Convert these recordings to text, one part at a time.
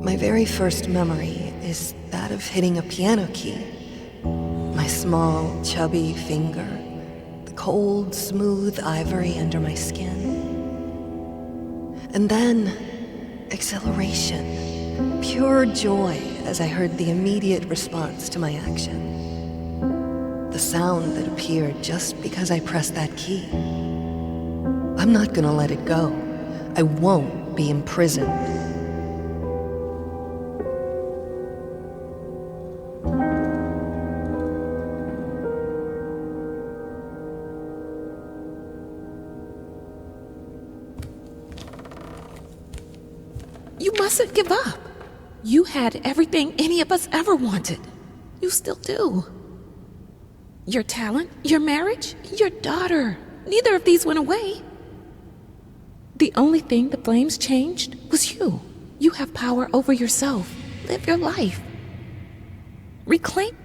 My very first memory is that of hitting a piano key. My small, chubby finger, the cold, smooth ivory under my skin. And then, exhilaration, pure joy as I heard the immediate response to my action. The sound that appeared just because I pressed that key. I'm not gonna let it go. I won't be imprisoned. You mustn't give up. You had everything any of us ever wanted. You still do. Your talent, your marriage, your daughter. Neither of these went away. The only thing the flames changed was you. You have power over yourself. Live your life. Reclaim.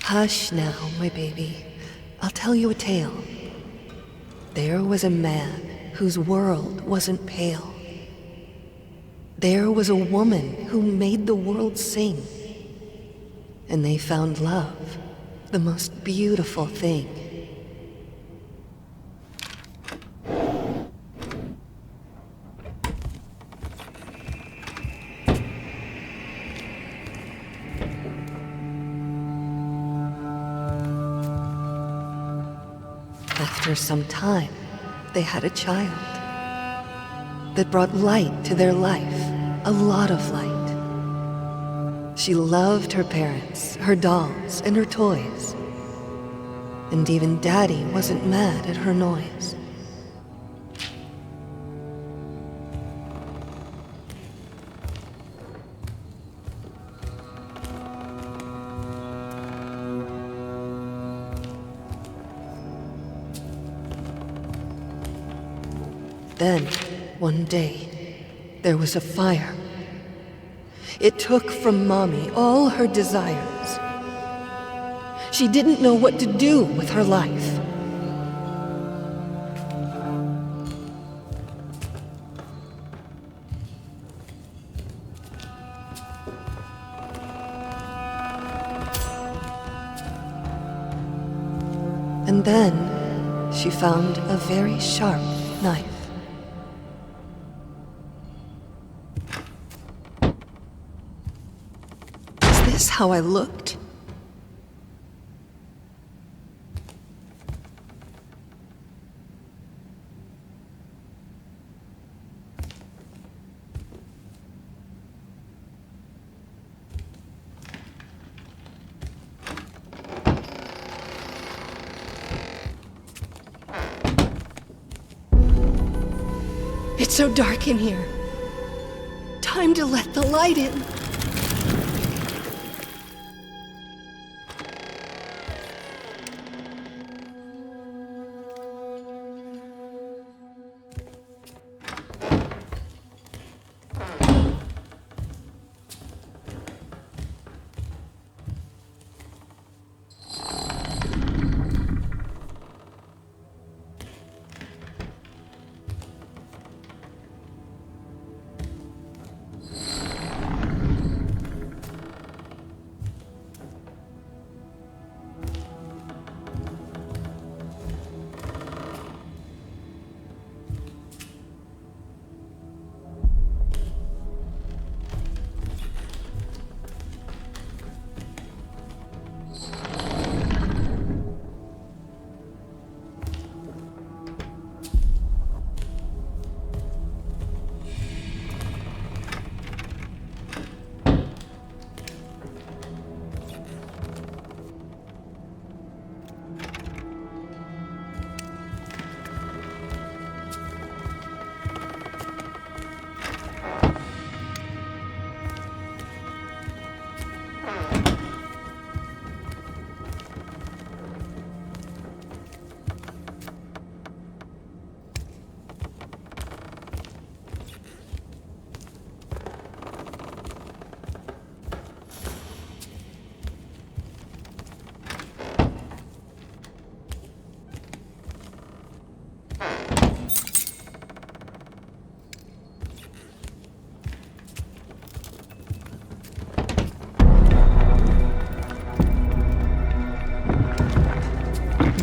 Hush now, my baby. I'll tell you a tale. There was a man whose world wasn't pale. There was a woman who made the world sing. And they found love, the most beautiful thing. After some time, they had a child that brought light to their life, a lot of light. She loved her parents, her dolls, and her toys. And even Daddy wasn't mad at her noise. Then, one day, there was a fire. It took from Mommy all her desires. She didn't know what to do with her life. And then, she found a very sharp knife. Is this how I looked? It's so dark in here. Time to let the light in.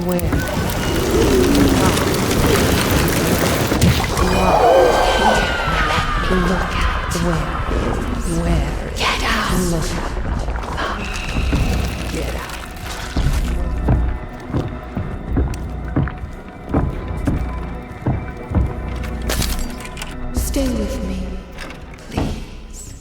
Where? Look. Where? Get out! Look. Get out. Stay with me, please.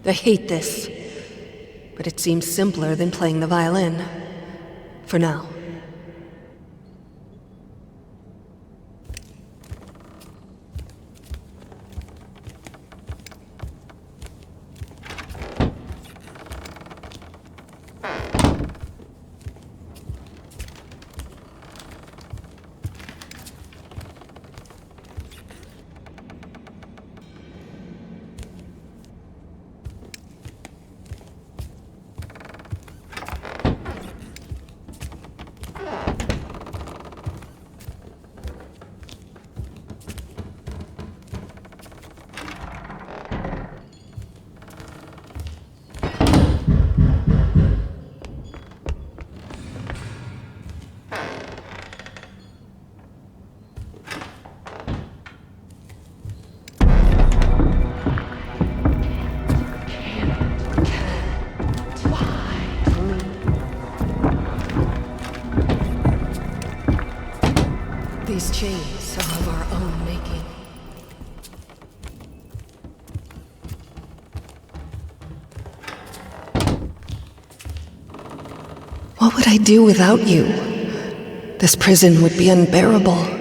I hate this, but it seems simpler than playing the violin. For now. These chains are of our own making. What would I do without you? This prison would be unbearable.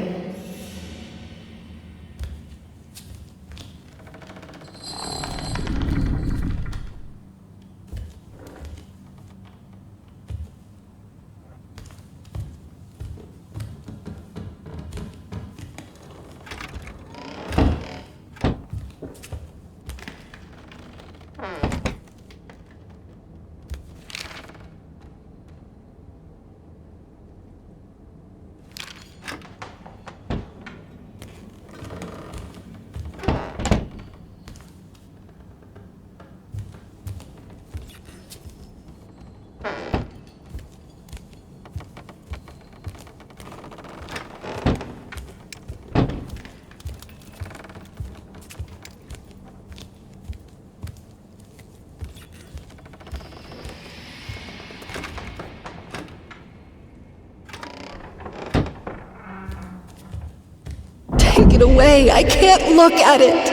Take it away. I can't look at it.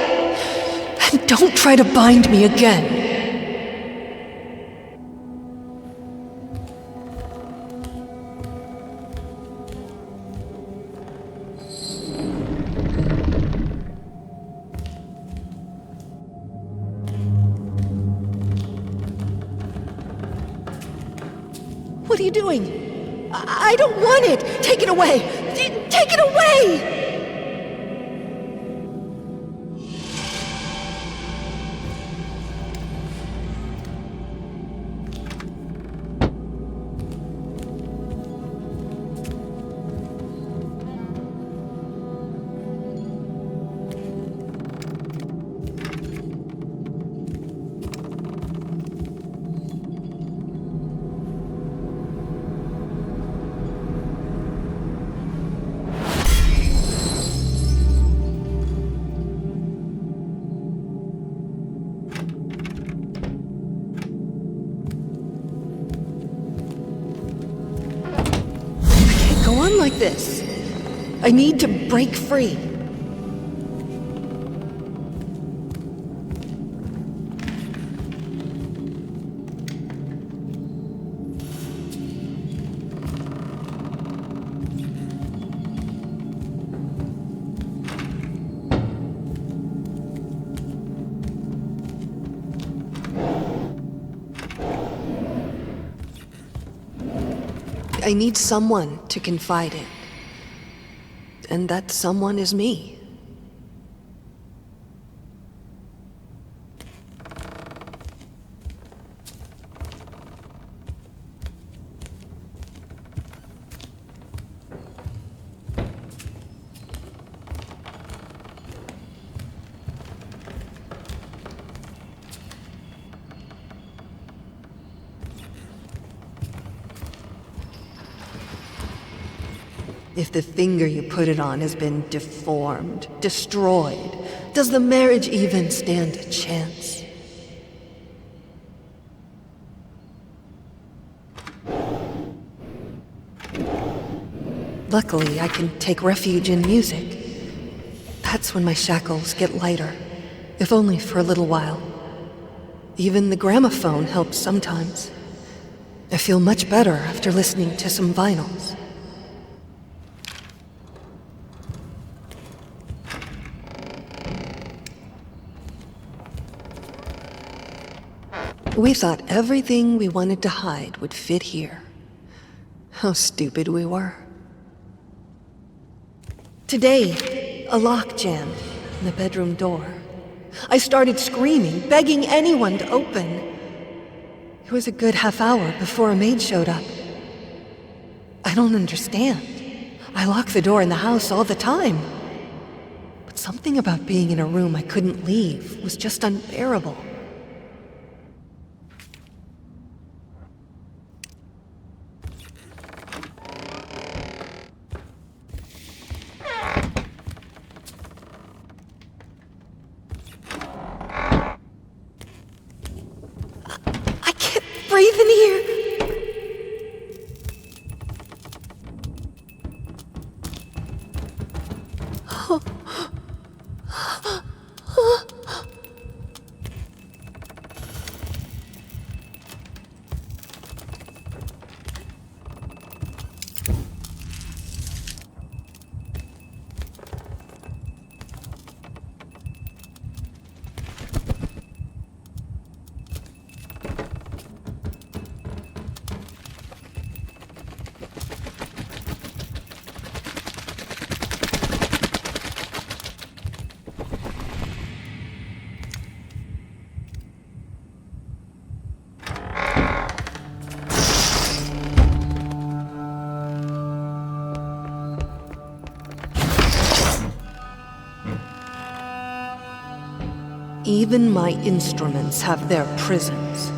And don't try to bind me again. What are you doing? I don't want it. Take it away. Take it away! Like this. I need to break free. I need someone to confide in. And that someone is me. If the finger you put it on has been deformed, destroyed, does the marriage even stand a chance? Luckily, I can take refuge in music. That's when my shackles get lighter, if only for a little while. Even the gramophone helps sometimes. I feel much better after listening to some vinyls. We thought everything we wanted to hide would fit here. How stupid we were. Today, a lock jammed in the bedroom door. I started screaming, begging anyone to open. It was a good half hour before a maid showed up. I don't understand. I lock the door in the house all the time. But something about being in a room I couldn't leave was just unbearable. Breathe in here. Even my instruments have their prisons.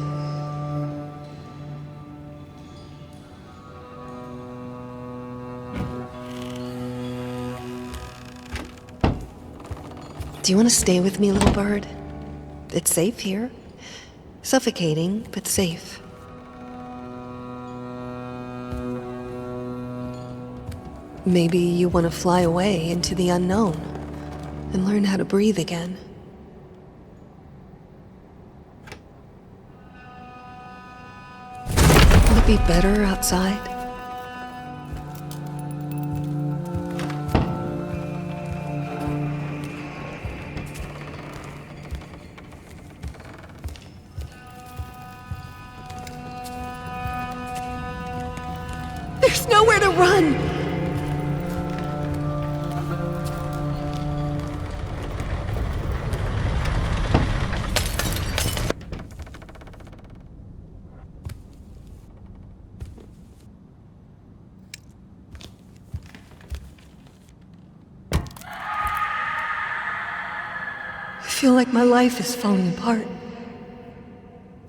Do you want to stay with me, little bird? It's safe here. Suffocating, but safe. Maybe you want to fly away into the unknown and learn how to breathe again. Will it be better outside? There's nowhere to run! I feel like my life is falling apart.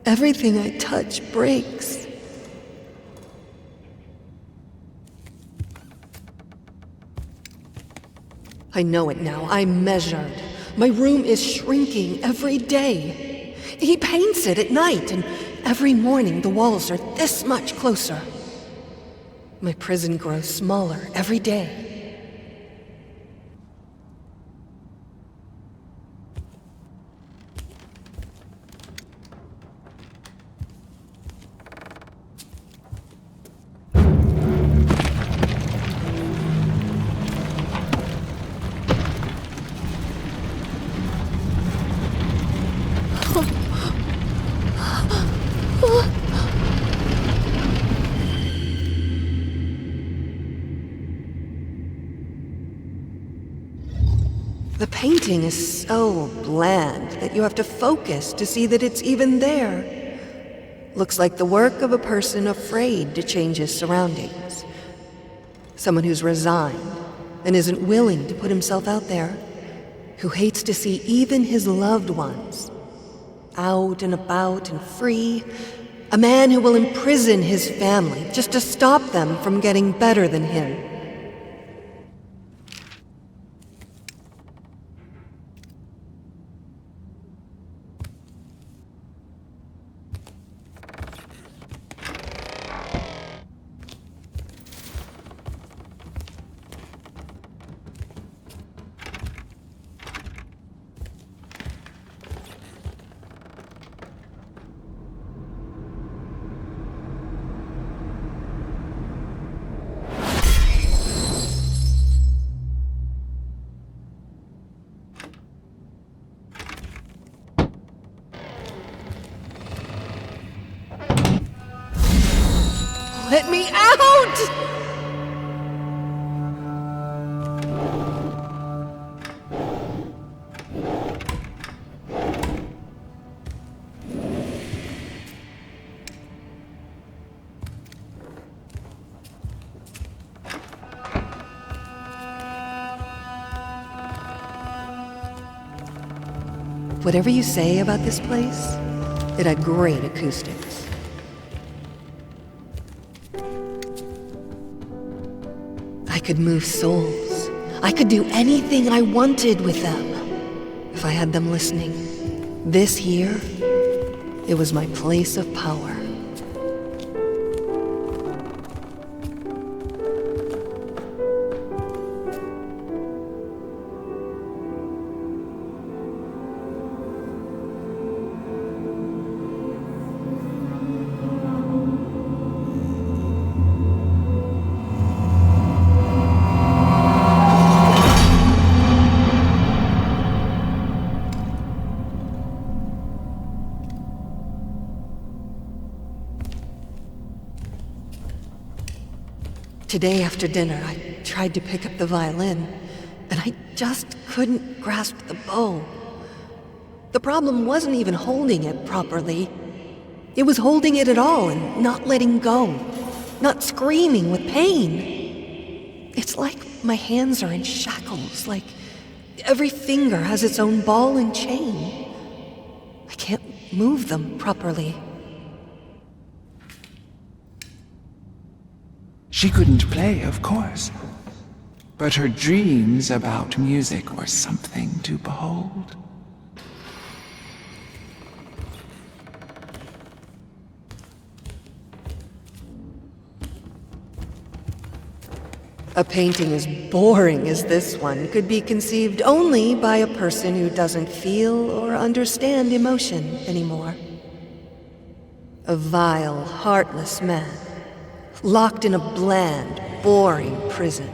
Everything I touch breaks. I know it now. I'm measured. My room is shrinking every day. He paints it at night, and every morning the walls are this much closer. My prison grows smaller every day. The painting is so bland that you have to focus to see that it's even there. Looks like the work of a person afraid to change his surroundings. Someone who's resigned and isn't willing to put himself out there. Who hates to see even his loved ones out and about and free. A man who will imprison his family just to stop them from getting better than him. Let me out! Whatever you say about this place, it had great acoustics. I could move souls. I could do anything I wanted with them, if I had them listening. This here, it was my place of power. Today after dinner, I tried to pick up the violin, and I just couldn't grasp the bow. The problem wasn't even holding it properly. It was holding it at all and not letting go, not screaming with pain. It's like my hands are in shackles, like every finger has its own ball and chain. I can't move them properly. She couldn't play, of course, but her dreams about music were something to behold. A painting as boring as this one could be conceived only by a person who doesn't feel or understand emotion anymore. A vile, heartless man, locked in a bland, boring prison.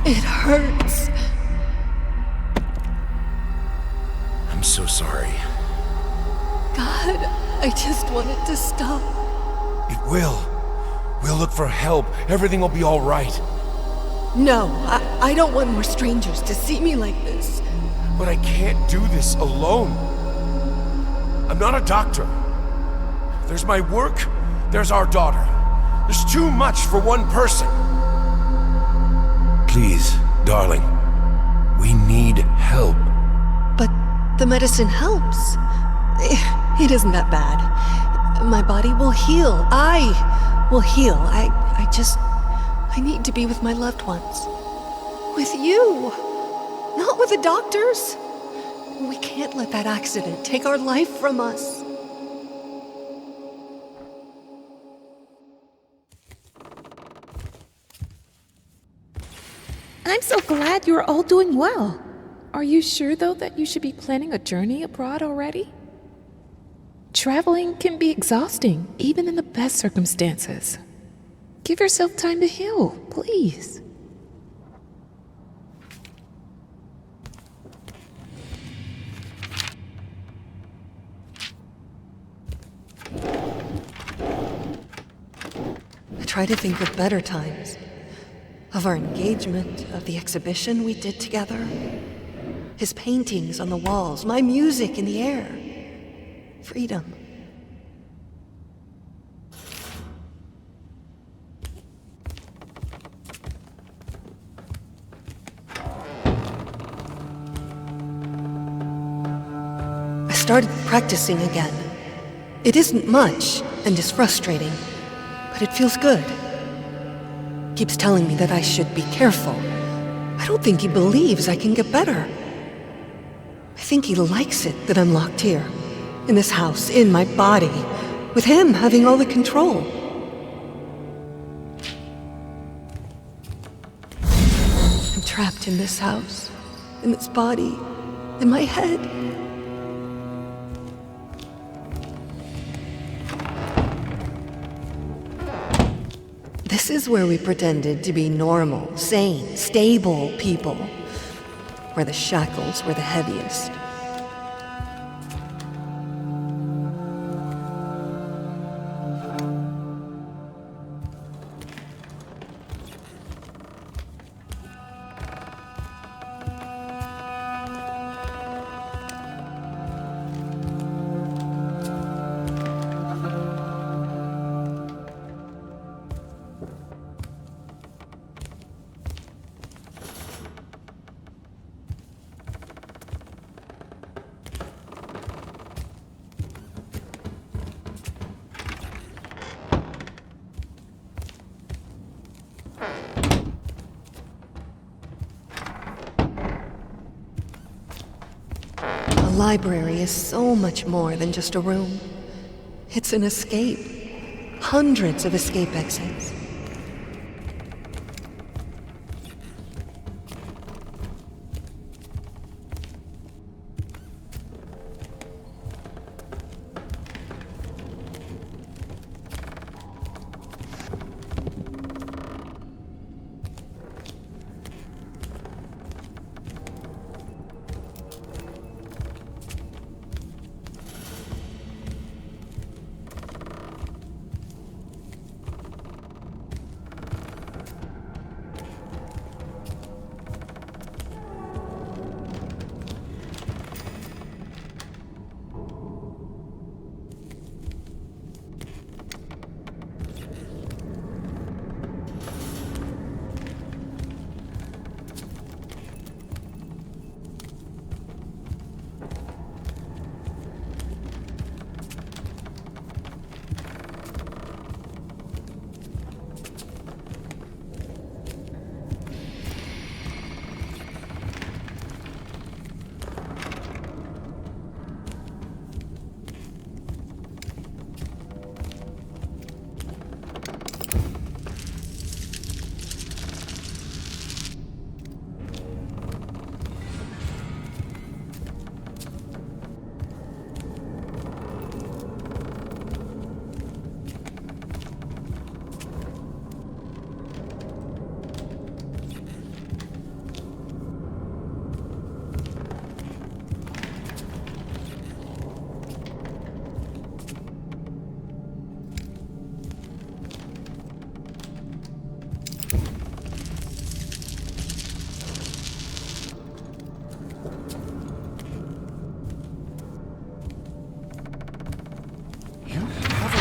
It hurts. I'm so sorry. God, I just want it to stop. It will. We'll look for help. Everything will be all right. No, I don't want more strangers to see me like this. But I can't do this alone. I'm not a doctor. There's my work, there's our daughter. There's too much for one person. Please, darling, we need help. But the medicine helps. It isn't that bad. My body will heal. I will heal. I need to be with my loved ones. With you. Not with the doctors. We can't let that accident take our life from us. I'm so glad you're all doing well. Are you sure, though, that you should be planning a journey abroad already? Traveling can be exhausting, even in the best circumstances. Give yourself time to heal, please. I try to think of better times. Of our engagement, of the exhibition we did together. His paintings on the walls, my music in the air. Freedom. I started practicing again. It isn't much and is frustrating, but it feels good. Keeps telling me that I should be careful. I don't think he believes I can get better. I think he likes it that I'm locked here, in this house, in my body, with him having all the control. I'm trapped in this house, in this body, in my head. This is where we pretended to be normal, sane, stable people, where the shackles were the heaviest. library is so much more than just a room. It's an escape. Hundreds of escape exits.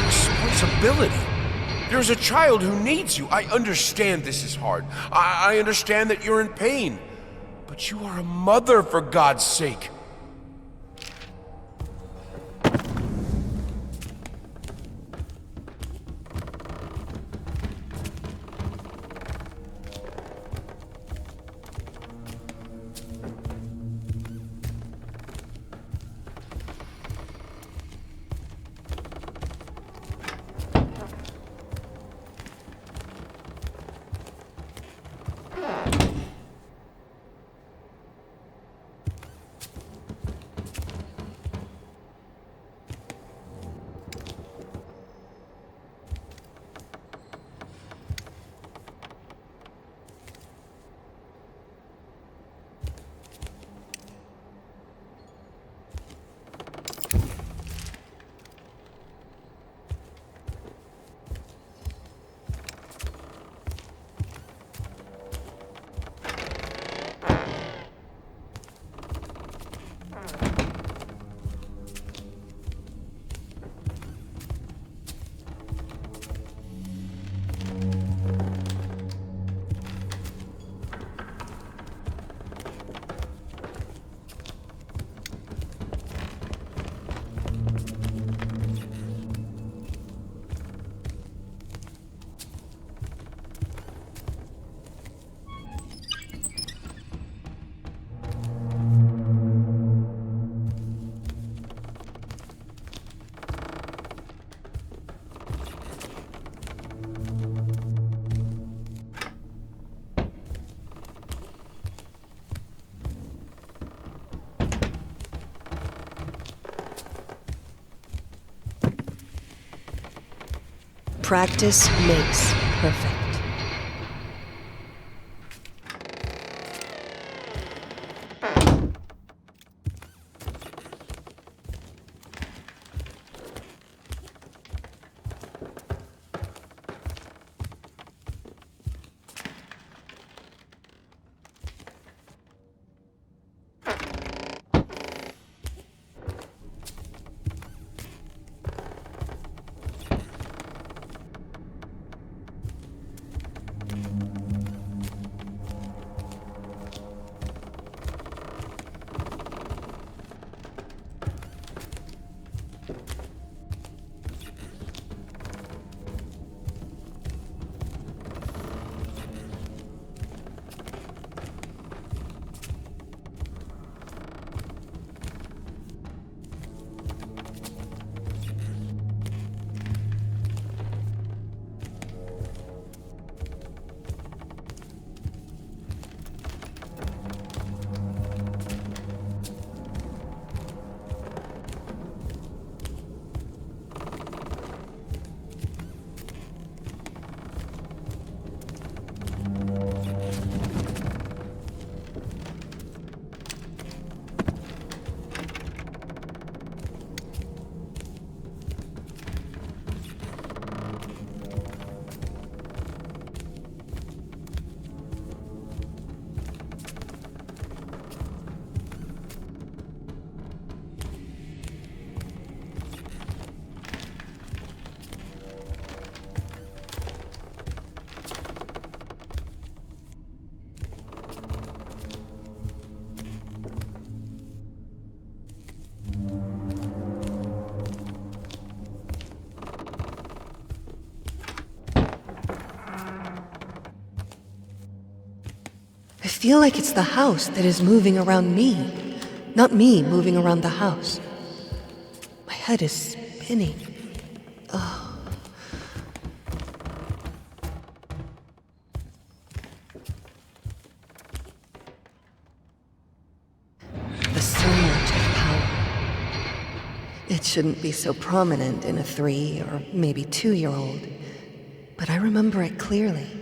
Responsibility. There's a child who needs you. I understand this is hard. I understand that you're in pain. But you are a mother, for God's sake. Practice makes perfect. feel like it's the house that is moving around me, not me moving around the house. My head is spinning. There's so much of power. It shouldn't be so prominent in a 3 or maybe 2-year-old, but I remember it clearly.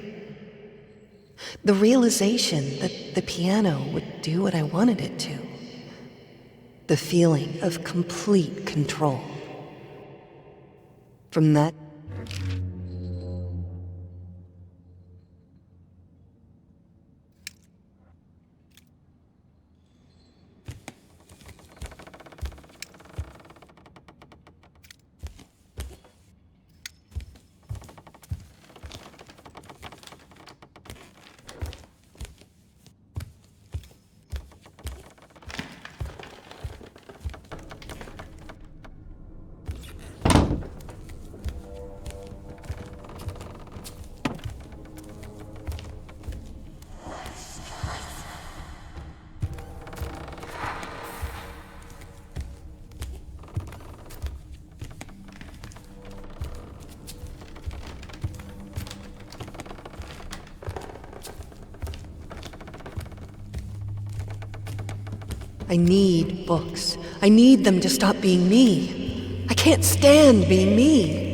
The realization that the piano would do what I wanted it to. The feeling of complete control. From that, I need books. I need them to stop being me. I can't stand being me.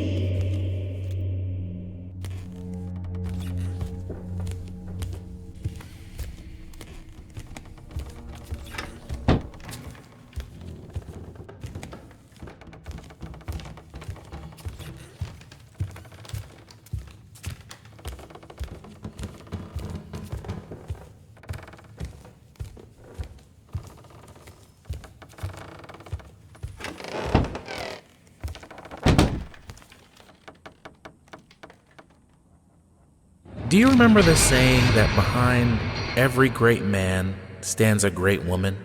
Do you remember the saying that behind every great man stands a great woman?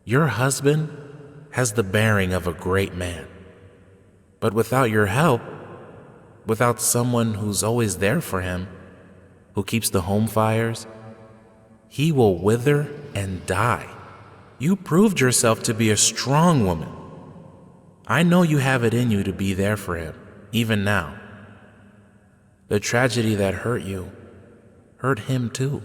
Your husband has the bearing of a great man. But without your help, without someone who's always there for him, who keeps the home fires, he will wither and die. You proved yourself to be a strong woman. I know you have it in you to be there for him, even now. The tragedy that hurt you hurt him too.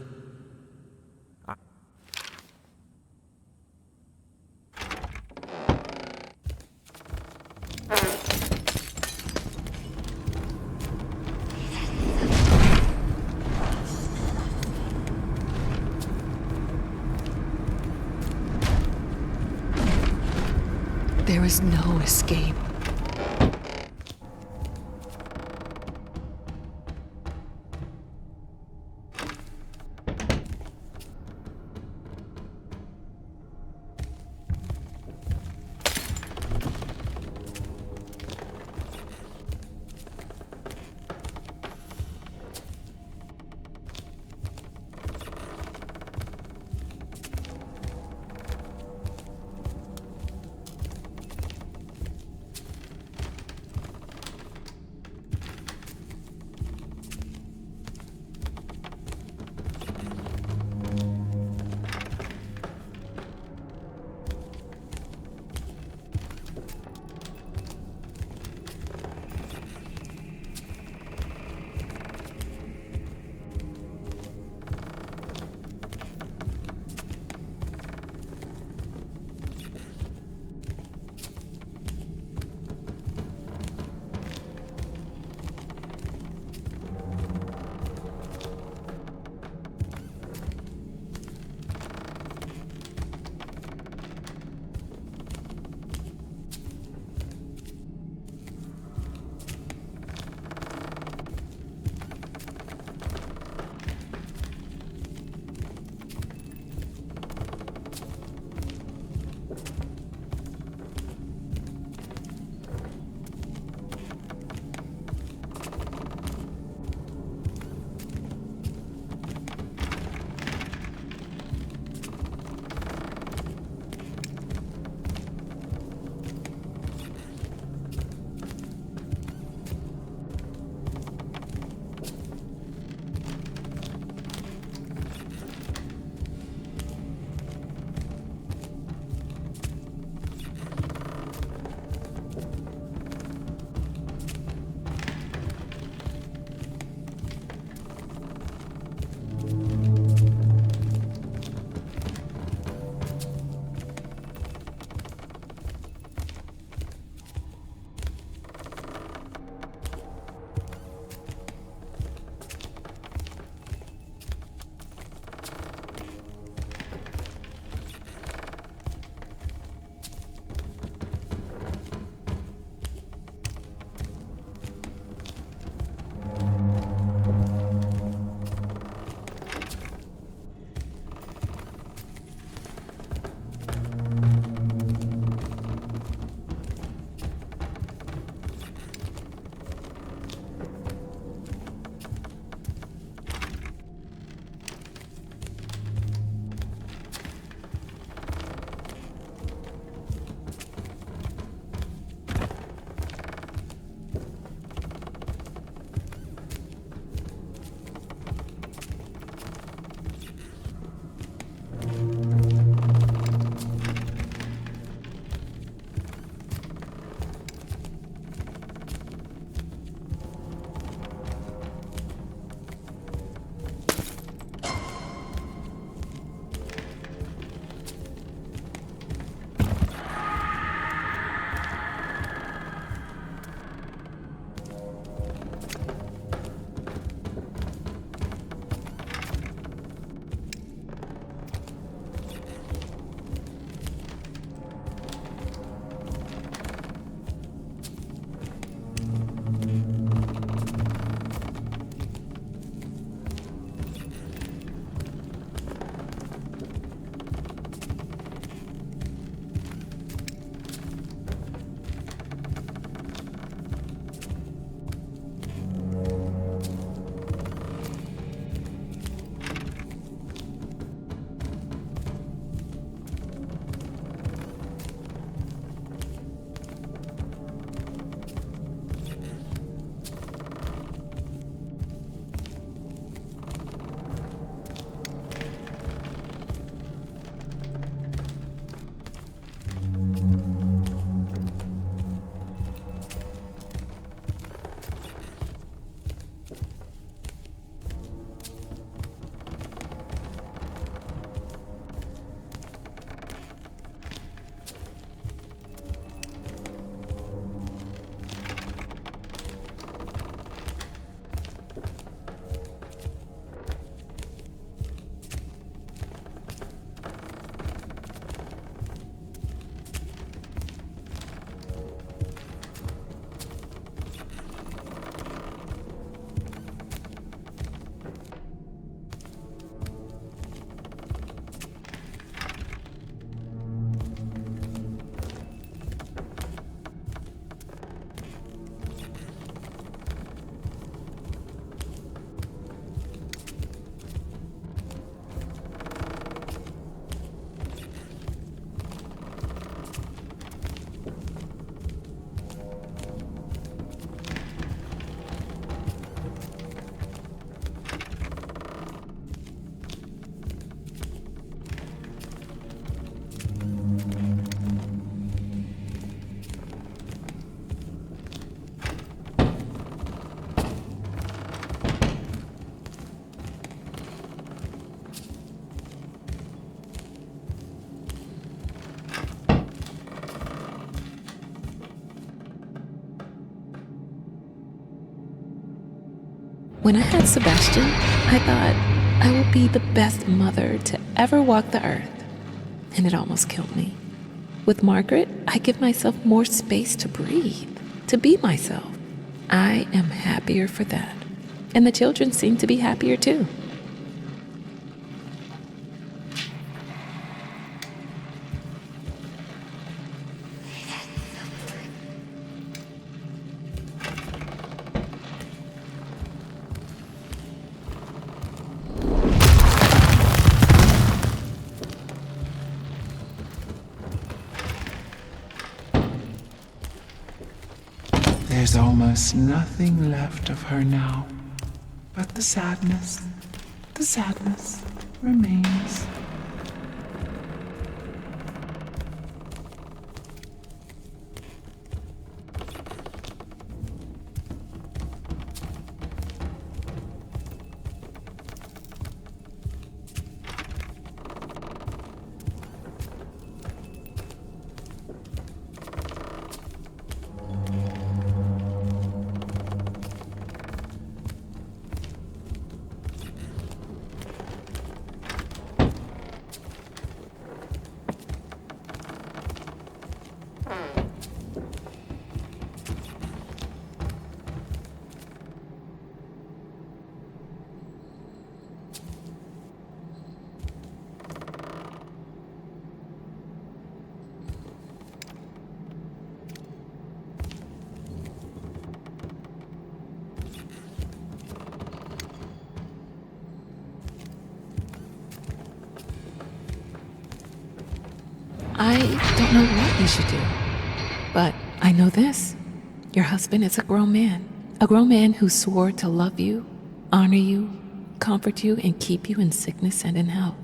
There is no escape. When I had Sebastian, I thought I would be the best mother to ever walk the earth, and it almost killed me. With Margaret, I give myself more space to breathe, to be myself. I am happier for that, and the children seem to be happier too. There's almost nothing left of her now, but the sadness remains. I don't know what you should do, but I know this. Your husband is a grown man who swore to love you, honor you, comfort you, and keep you in sickness and in health.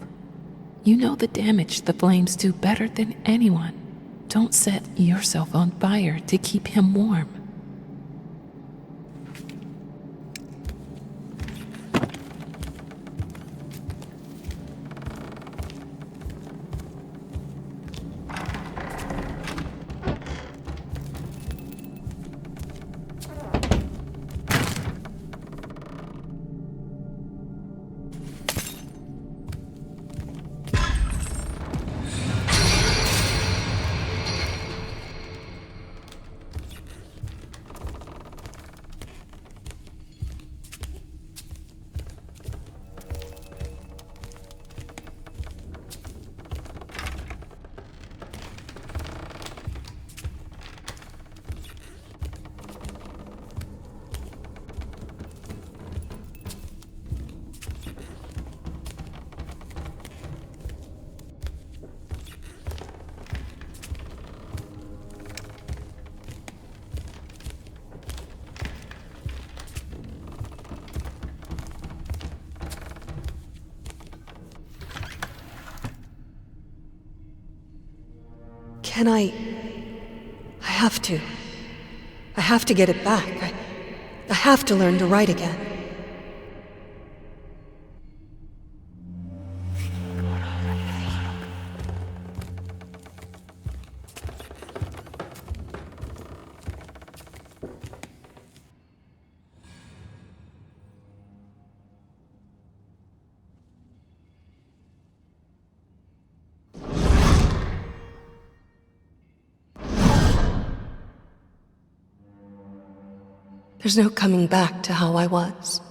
You know the damage the flames do better than anyone. Don't set yourself on fire to keep him warm. Can I have to. I have to get it back. I have to learn to write again. There's no coming back to how I was.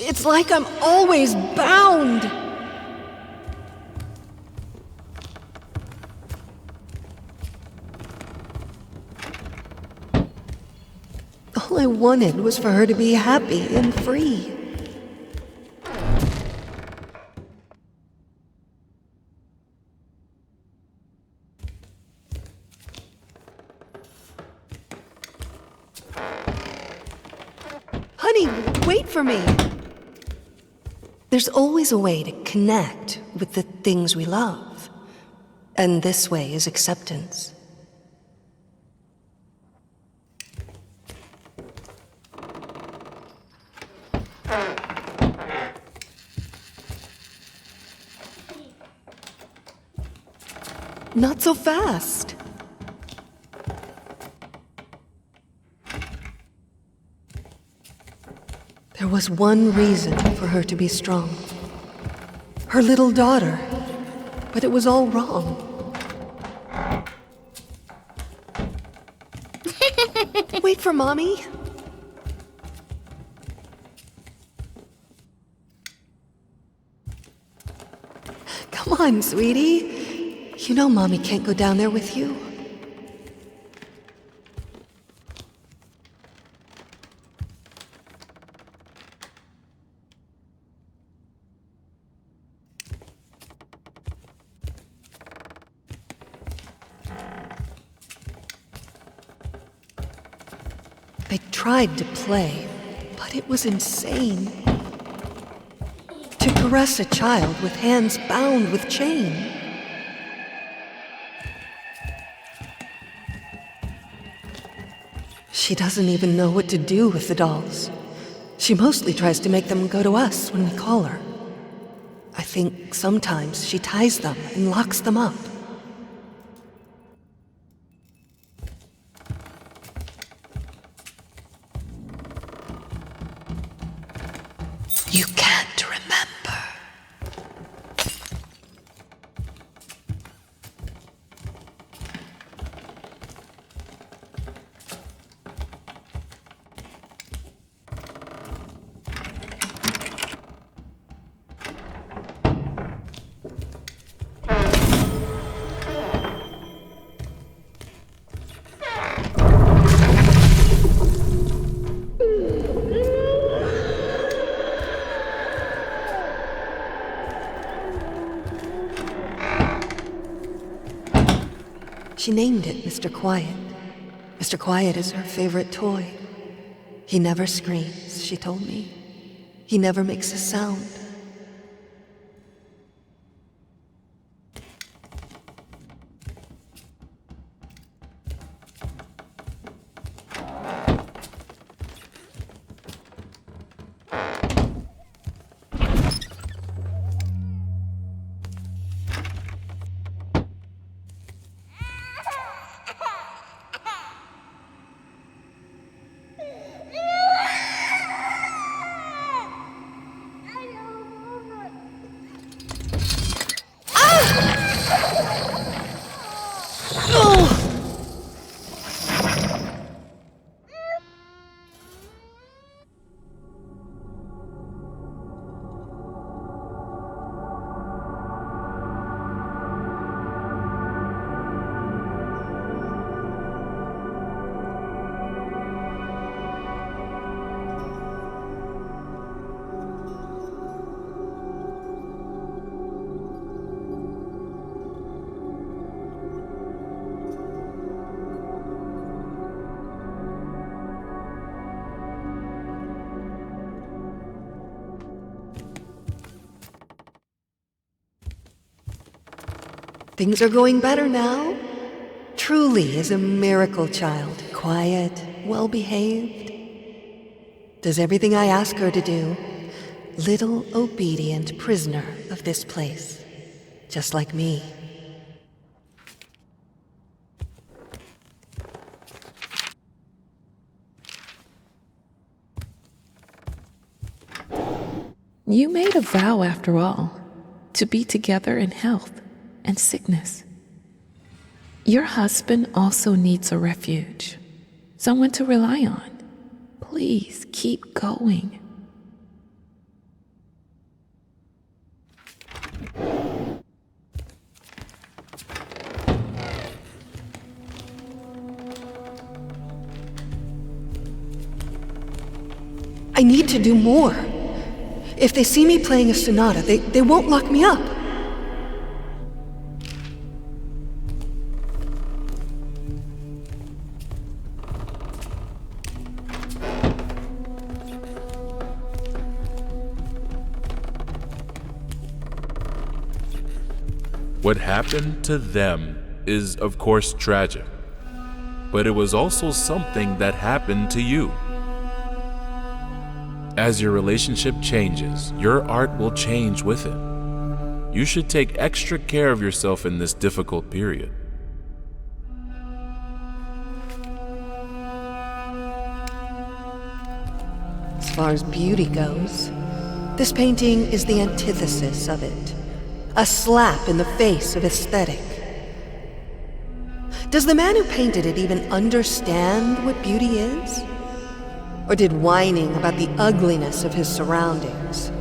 It's like I'm always bound. All I wanted was for her to be happy and free. Honey, wait for me! There's always a way to connect with the things we love. And this way is acceptance. Not so fast. There was one reason for her to be strong. Her little daughter. But it was all wrong. Wait for Mommy. Come on, sweetie. You know Mommy can't go down there with you. They tried to play, but it was insane. To caress a child with hands bound with chain. She doesn't even know what to do with the dolls. She mostly tries to make them go to us when we call her. I think sometimes she ties them and locks them up. You can't remember. She named it Mr. Quiet. Mr. Quiet is her favorite toy. He never screams, she told me. He never makes a sound. Things are going better now. Truly is a miracle child. Quiet, well-behaved. Does everything I ask her to do. Little obedient prisoner of this place. Just like me. You made a vow, after all, to be together in health and sickness. Your husband also needs a refuge, someone to rely on. Please keep going. I need to do more. If they see me playing a sonata, they won't lock me up. What happened to them is, of course, tragic, but it was also something that happened to you. As your relationship changes, your art will change with it. You should take extra care of yourself in this difficult period. As far as beauty goes, this painting is the antithesis of it. A slap in the face of aesthetic. Does the man who painted it even understand what beauty is? Or did whining about the ugliness of his surroundings?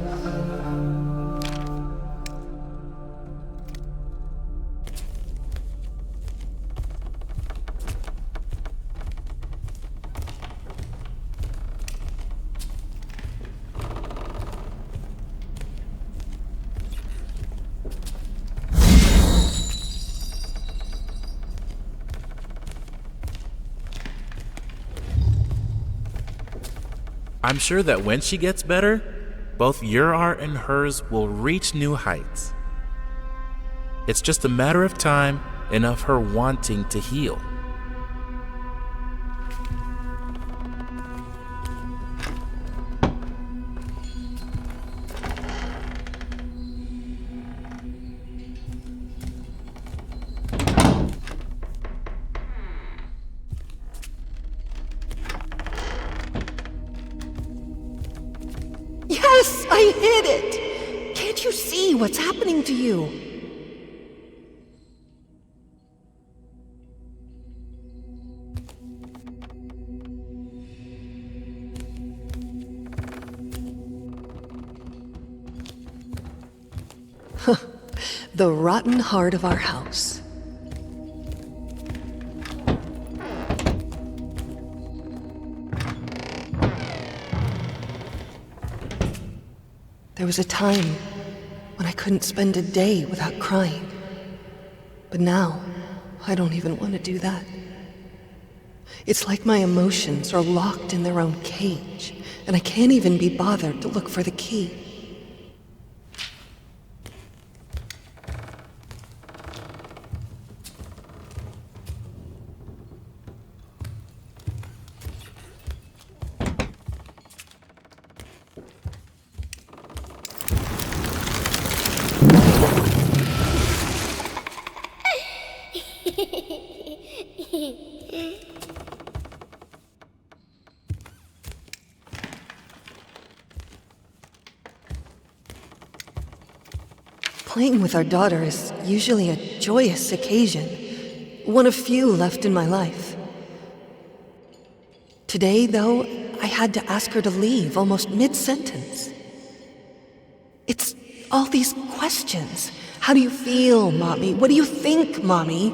I'm sure that when she gets better, both your art and hers will reach new heights. It's just a matter of time and of her wanting to heal. Yes, I hit it! Can't you see what's happening to you? The rotten heart of our house. There was a time when I couldn't spend a day without crying. But now, I don't even want to do that. It's like my emotions are locked in their own cage, and I can't even be bothered to look for the key. Playing with our daughter is usually a joyous occasion, one of few left in my life. Today, though, I had to ask her to leave almost mid-sentence. It's all these questions. How do you feel, Mommy? What do you think, Mommy?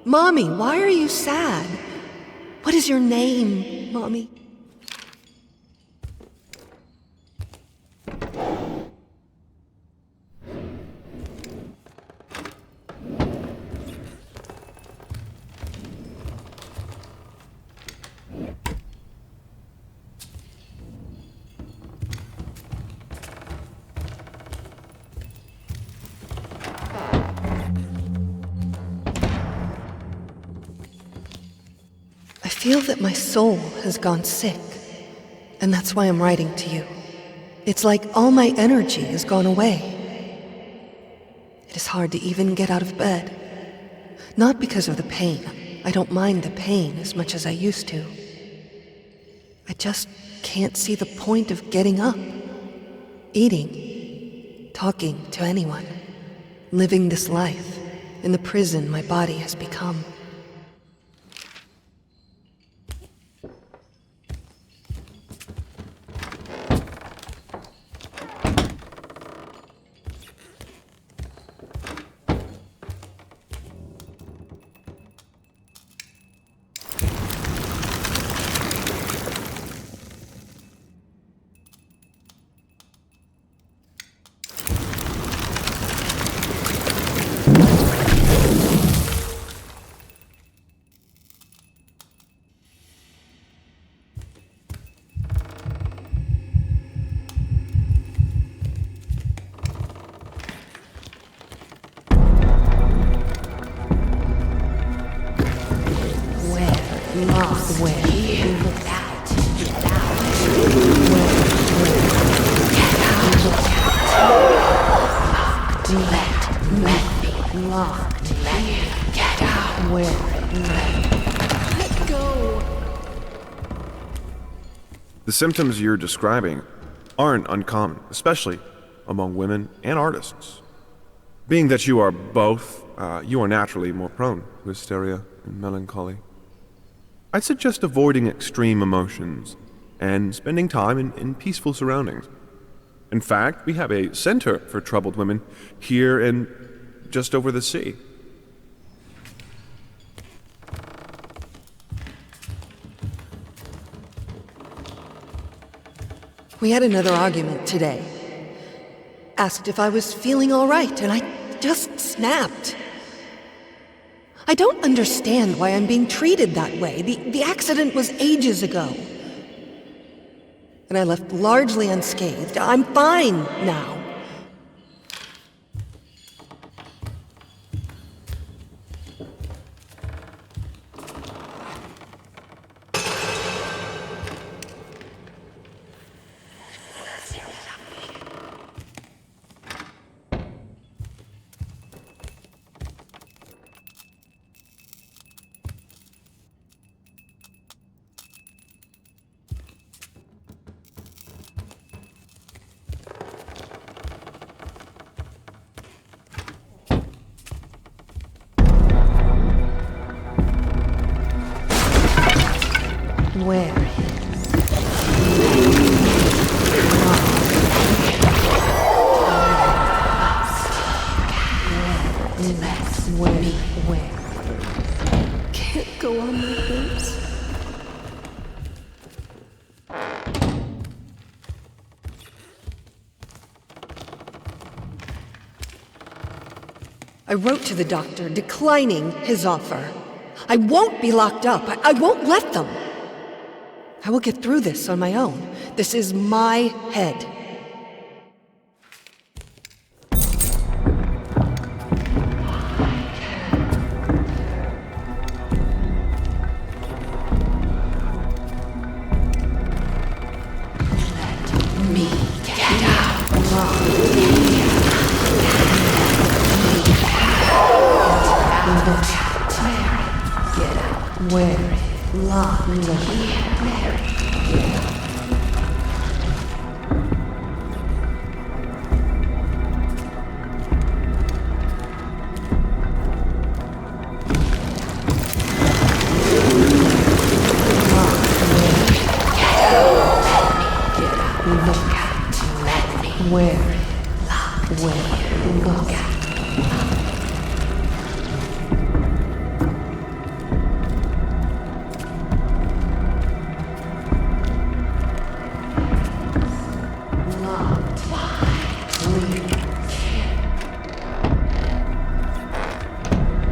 Mommy, why are you sad? What is your name, Mommy? I feel that my soul has gone sick, and that's why I'm writing to you. It's like all my energy has gone away. It is hard to even get out of bed. Not because of the pain. I don't mind the pain as much as I used to. I just can't see the point of getting up, eating, talking to anyone, living this life in the prison my body has become. locked. Where? Get out. Get out. Let me. Locked. Let me. Get out. Where? Let go. The symptoms you're describing aren't uncommon, especially among women and artists. Being that you are both, you are naturally more prone to hysteria and melancholy. I'd suggest avoiding extreme emotions and spending time in peaceful surroundings. In fact, we have a center for troubled women here and just over the sea. We had another argument today. Asked if I was feeling all right, and I just snapped. I don't understand why I'm being treated that way. The accident was ages ago. And I left largely unscathed. I'm fine now. Where? Where? Can't go on like this. I wrote to the doctor declining his offer. I won't be locked up. I won't let them. I will get through this on my own. This is my head. Let me get out. Where? Locked.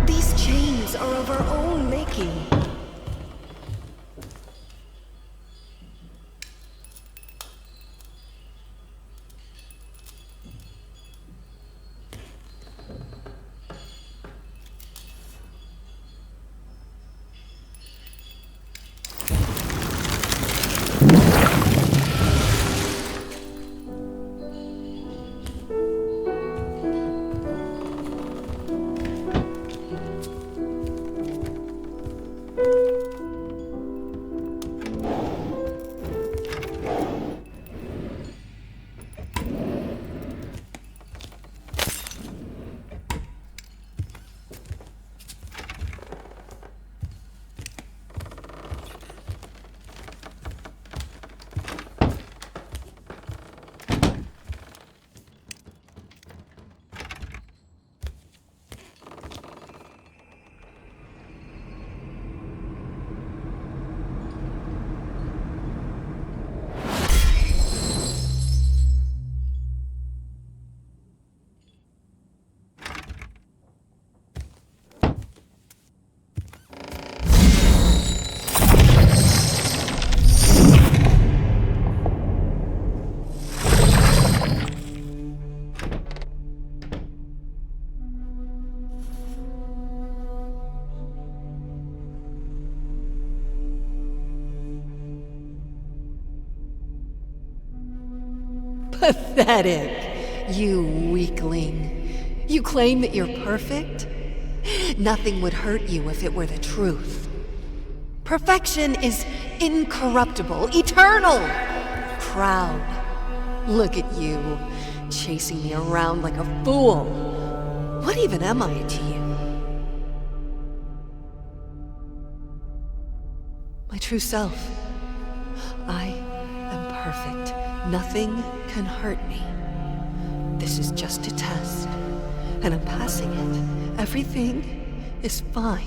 These chains are of our own making. Pathetic. You weakling. You claim that you're perfect? Nothing would hurt you if it were the truth. Perfection is incorruptible, eternal, proud. Look at you, chasing me around like a fool. What even am I to you? My true self. I am perfect. Nothing can hurt me. This is just a test, and I'm passing it. Everything is fine.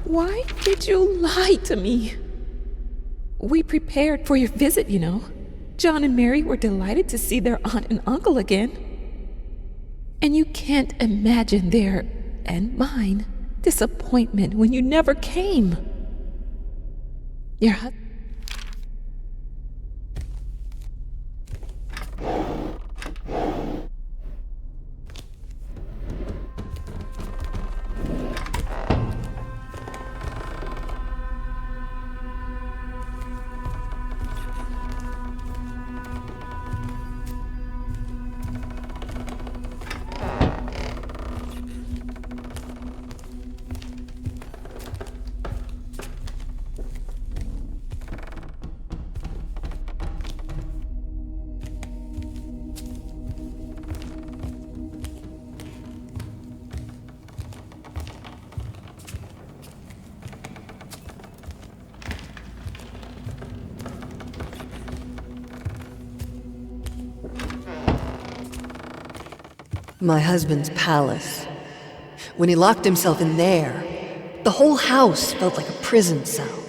Why did you lie to me? We prepared for your visit, you know. John and Mary were delighted to see their aunt and uncle again. And you can't imagine their, and mine, disappointment when you never came. Your husband. My husband's palace. When he locked himself in there, the whole house felt like a prison cell.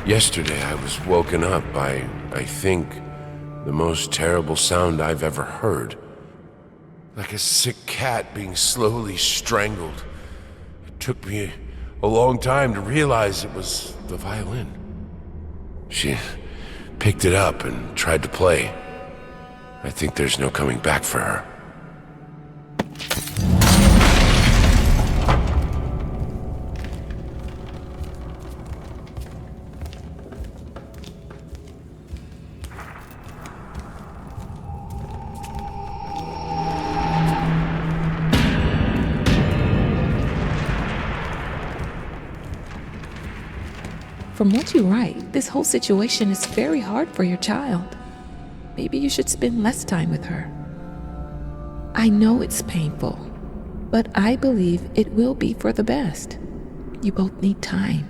Yesterday I was woken up by, I think, the most terrible sound I've ever heard. Like a sick cat being slowly strangled. It took me a long time to realize it was the violin. She picked it up and tried to play. I think there's no coming back for her. From what you write, this whole situation is very hard for your child. Maybe you should spend less time with her. I know it's painful, but I believe it will be for the best. You both need time.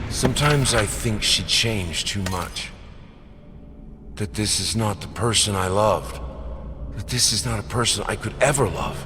Sometimes I think she changed too much. That this is not the person I loved. That this is not a person I could ever love.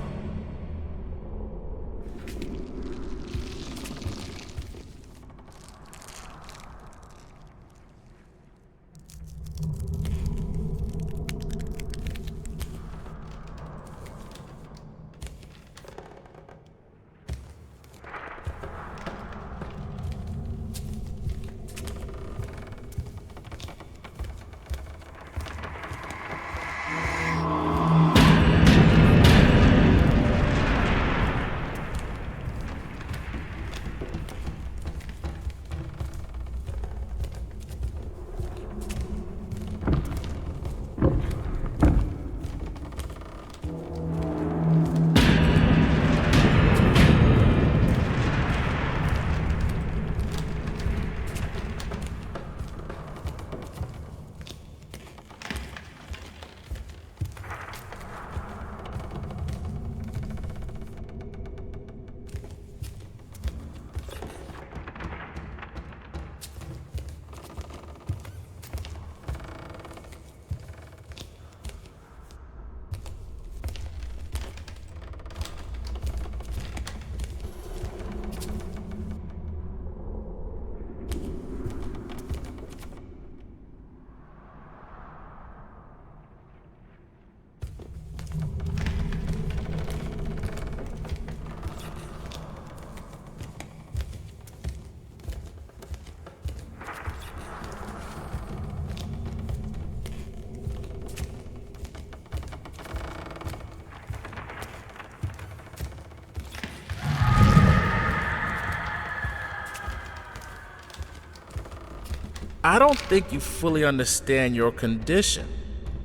I don't think you fully understand your condition.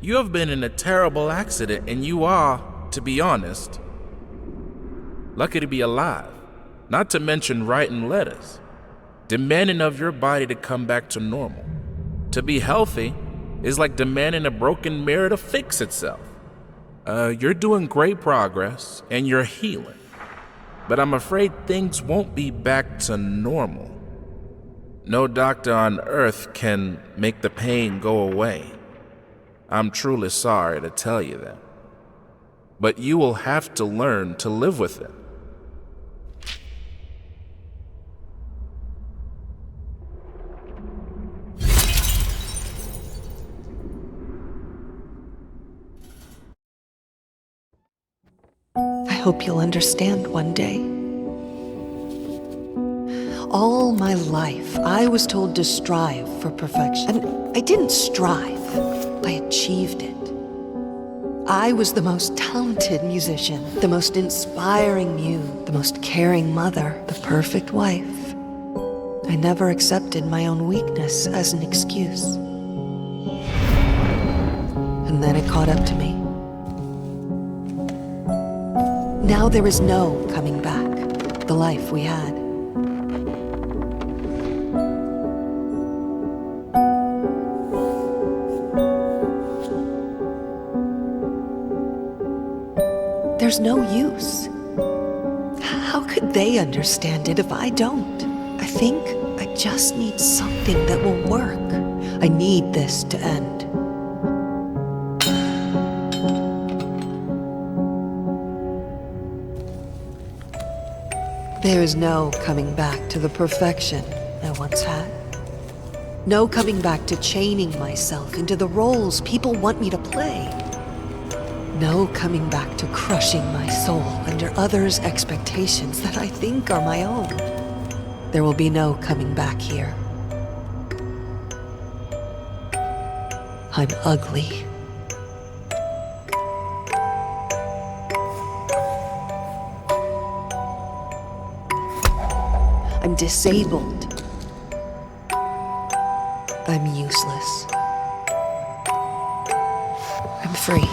You have been in a terrible accident, and you are, to be honest, lucky to be alive. Not to mention writing letters, demanding of your body to come back to normal. To be healthy is like demanding a broken mirror to fix itself. You're doing great progress, and you're healing. But I'm afraid things won't be back to normal. No doctor on earth can make the pain go away. I'm truly sorry to tell you that. But you will have to learn to live with it. I hope you'll understand one day. All my life, I was told to strive for perfection. And I didn't strive, I achieved it. I was the most talented musician, the most inspiring muse, the most caring mother, the perfect wife. I never accepted my own weakness as an excuse. And then it caught up to me. Now there is no coming back, the life we had. There's no use. How could they understand it if I don't? I think I just need something that will work. I need this to end. There is no coming back to the perfection I once had. No coming back to chaining myself into the roles people want me to play. No coming back to crushing my soul under others' expectations that I think are my own. There will be no coming back here. I'm ugly. I'm disabled. I'm useless. I'm free.